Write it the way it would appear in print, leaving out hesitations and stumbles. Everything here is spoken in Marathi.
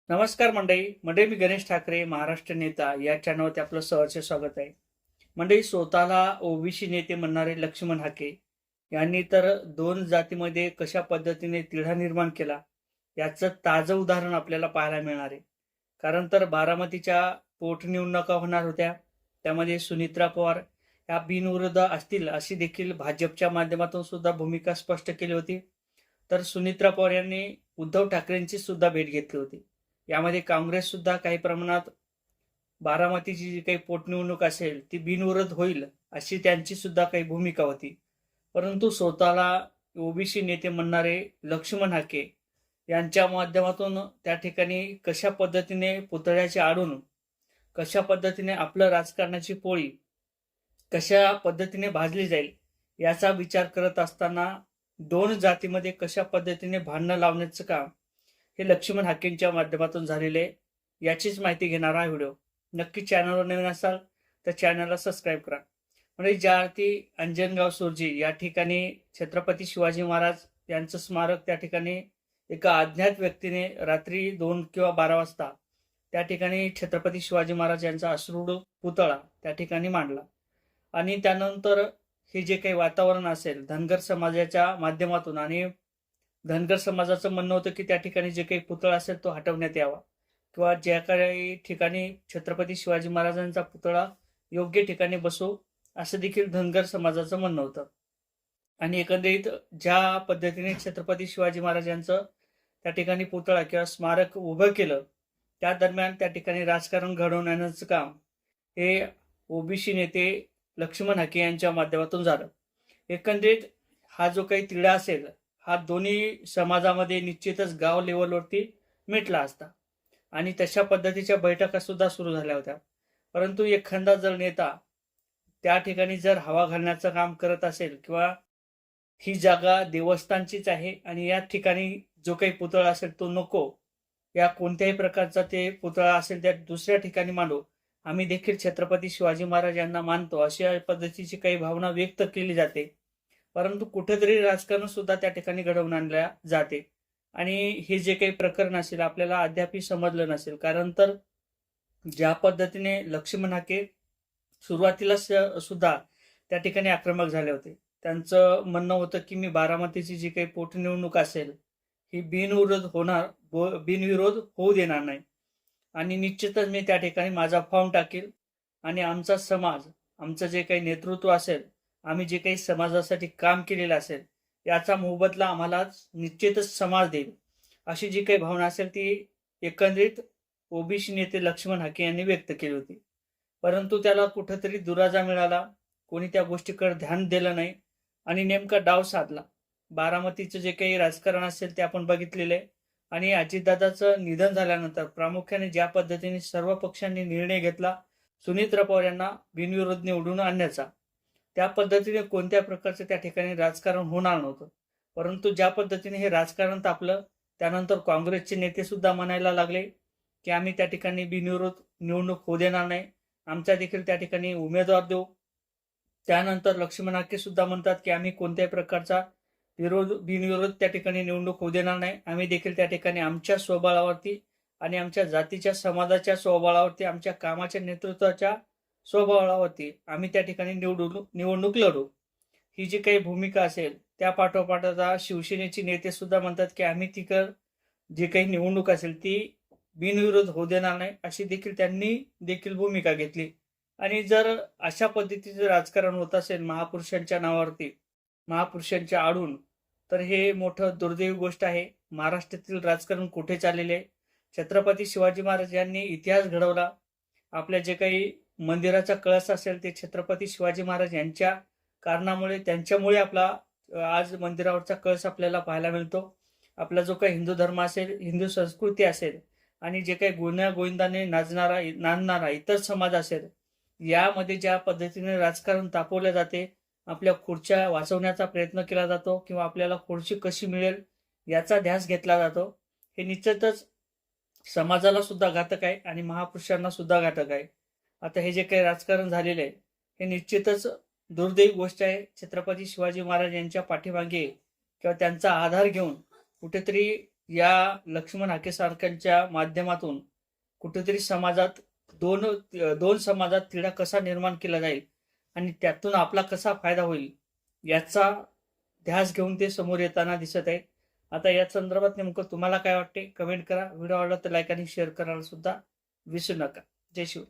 नमस्कार मंडळी मी गणेश ठाकरे महाराष्ट्र नेता या चॅनलवरती आपलं सहर्ष स्वागत आहे. मंडळी, स्वतःला ओबीसी नेते म्हणणारे लक्ष्मण हाके यांनी तर दोन जातीमध्ये कशा पद्धतीने तिढा निर्माण केला याचं ताजं उदाहरण आपल्याला पाहायला मिळणार आहे. कारण तर बारामतीच्या पोटनिवडणुका होणार होत्या, त्यामध्ये सुनित्रा पवार या बिनविरोध असतील अशी देखील भाजपच्या माध्यमातून सुद्धा भूमिका स्पष्ट केली होती. तर सुनित्रा पवार यांनी उद्धव ठाकरेंची सुद्धा भेट घेतली होती. यामध्ये काँग्रेस सुद्धा काही प्रमाणात बारामतीची जी काही पोटनिवडणूक असेल ती बिनविरोध होईल अशी त्यांची सुद्धा काही भूमिका होती. परंतु स्वतःला ओबीसी नेते म्हणणारे लक्ष्मण हाके यांच्या माध्यमातून त्या ठिकाणी कशा पद्धतीने पुतळ्याचे आडून कशा पद्धतीने आपलं राजकारणाची पोळी कशा पद्धतीने भाजली जाईल याचा विचार करत असताना दोन जातीमध्ये कशा पद्धतीने भांडणं लावण्याचं काम हे लक्ष्मण हाकेंच्या माध्यमातून झालेले याचीच माहिती घेणारा हा व्हिडिओ. नक्की चॅनलवर नवीन असाल तर चॅनलला सबस्क्राईब करा. म्हणजे ज्या अर्थी अंजनगाव सुरजी या ठिकाणी छत्रपती शिवाजी महाराज यांचं स्मारक त्या ठिकाणी एका अज्ञात व्यक्तीने रात्री 2 किंवा 12 वाजता त्या ठिकाणी छत्रपती शिवाजी महाराज यांचा अश्रूढ पुतळा त्या ठिकाणी मांडला. आणि त्यानंतर हे जे काही वातावरण असेल धनगर समाजाच्या माध्यमातून, आणि धनगर समाजाचं म्हणणं होतं की त्या ठिकाणी जे काही पुतळा असेल तो हटवण्यात यावा किंवा ज्या काही ठिकाणी छत्रपती शिवाजी महाराजांचा पुतळा योग्य ठिकाणी बसू असं देखील धनगर समाजाचं म्हणणं होतं. आणि एकंदरीत ज्या पद्धतीने छत्रपती शिवाजी महाराजांचं त्या ठिकाणी पुतळा किंवा स्मारक उभं केलं त्या दरम्यान त्या ठिकाणी राजकारण घडवण्याचं काम हे ओबीसी नेते लक्ष्मण हाके यांच्या माध्यमातून झालं. एकंदरीत हा जो काही तिढा असेल हा दोन्ही समाजामध्ये निश्चितच गाव लेवलवरती मिटला असता आणि तशा पद्धतीच्या बैठका सुद्धा सुरू झाल्या होत्या. परंतु एखादा जर नेता त्या ठिकाणी जर हवा घालण्याचं काम करत असेल किंवा ही जागा देवस्थानचीच आहे आणि या ठिकाणी जो काही पुतळा असेल तो नको, या कोणत्याही प्रकारचा ते पुतळा असेल त्या दुसऱ्या ठिकाणी मांडू, आम्ही देखील छत्रपती शिवाजी महाराज यांना मानतो, अशा पद्धतीची काही भावना व्यक्त केली जाते. परंतु कुठेतरी राजकारण सुद्धा त्या ठिकाणी घडवून आणल्या जाते. आणि हे जे काही प्रकरण असेल आपल्याला अद्यापही समजलं नसेल. कारण तर ज्या पद्धतीने लक्ष्मण हाके सुरुवातीला सुद्धा त्या ठिकाणी आक्रमक झाले होते. त्यांचं म्हणणं होतं की मी बारामतीची जी काही पोटनिवडणूक असेल ही बिनविरोध होऊ देणार नाही आणि निश्चितच मी त्या ठिकाणी माझा फॉर्म टाकेल आणि आमचा समाज, आमचं जे काही नेतृत्व असेल, आम्ही जे काही समाजासाठी काम केलेलं असेल याचा मोबदला आम्हाला निश्चितच समाज देईल, अशी जी काही भावना असेल ती एकंदरीत ओबीसी नेते लक्ष्मण हाके यांनी व्यक्त केली होती. परंतु त्याला कुठेतरी दुराजा मिळाला, कोणी त्या गोष्टीकडे ध्यान दिलं नाही आणि नेमका डाव साधला. बारामतीचं जे काही राजकारण असेल ते आपण बघितलेलं आहे. आणि अजितदादाचं निधन झाल्यानंतर प्रामुख्याने ज्या पद्धतीने सर्व पक्षांनी निर्णय घेतला सुनित्रा पवार यांना बिनविरोध निवडून आणण्याचा, त्या पद्धतीने कोणत्या प्रकारचं त्या ठिकाणी राजकारण होणार नव्हतं. परंतु ज्या पद्धतीने हे राजकारण तापलं त्यानंतर काँग्रेसचे नेते सुद्धा म्हणायला लागले की आम्ही त्या ठिकाणी बिनविरोध निवडणूक होऊ देणार नाही, आमच्या देखील त्या ठिकाणी उमेदवार देऊ. त्यानंतर लक्ष्मण हाके सुद्धा म्हणतात की आम्ही कोणत्याही प्रकारचा बिनविरोध त्या ठिकाणी निवडणूक होऊ देणार नाही, आम्ही देखील त्या ठिकाणी आमच्या स्वबळावरती आणि आमच्या जातीच्या समाजाच्या स्वबळावरती, आमच्या कामाच्या नेतृत्वाच्या स्वबळावरती आम्ही त्या ठिकाणी निवडणूक लढू. ही जी काही भूमिका असेल त्या पाठोपाठ आता शिवसेनेचे नेते सुद्धा म्हणतात की आम्ही जी काही निवडणूक असेल ती बिनविरोध होऊ देणार नाही, अशी देखील त्यांनी देखील भूमिका घेतली. आणि जर अशा पद्धतीचं राजकारण होत असेल महापुरुषांच्या नावावरती, महापुरुषांच्या आडून, तर हे मोठं दुर्दैवी गोष्ट आहे. महाराष्ट्रातील राजकारण कुठे चाललेले आहे? छत्रपती शिवाजी महाराज यांनी इतिहास घडवला. आपल्या जे काही मंदिराचा कळस असेल ते छत्रपती शिवाजी महाराज यांच्या कारणामुळे, त्यांच्यामुळे आपला आज मंदिरावरचा कळस आपल्याला पाहायला मिळतो. आपला जो काही हिंदू धर्म असेल, हिंदू संस्कृती असेल आणि जे काही गुण्या गोविंदाने नांदणारा इतर समाज असेल, यामध्ये ज्या पद्धतीने राजकारण तापवले जाते, आपल्या खुर्च्या वाचवण्याचा प्रयत्न केला जातो किंवा आपल्याला खुर्ची कशी मिळेल याचा ध्यास घेतला जातो, हे निश्चितच समाजाला सुद्धा घातक आहे आणि महापुरुषांना सुद्धा घातक आहे. आता हे जे काही राजकारण झालेलं आहे हे निश्चितच दुर्दैवी गोष्ट आहे. छत्रपती शिवाजी महाराज यांच्या पाठीमागे किंवा त्यांचा आधार घेऊन कुठेतरी या लक्ष्मण हाके सारख्यांच्या माध्यमातून कुठेतरी समाजात दोन दोन समाजात तिढा कसा निर्माण केला जाईल आणि त्यातून आपला कसा फायदा होईल याचा ध्यास घेऊन ते समोर येताना दिसत आहे. आता या संदर्भात नेमकं तुम्हाला काय वाटते कमेंट करा. व्हिडिओ आवडला तर लाईक आणि शेअर करायला सुद्धा विसरू नका. जय शिव.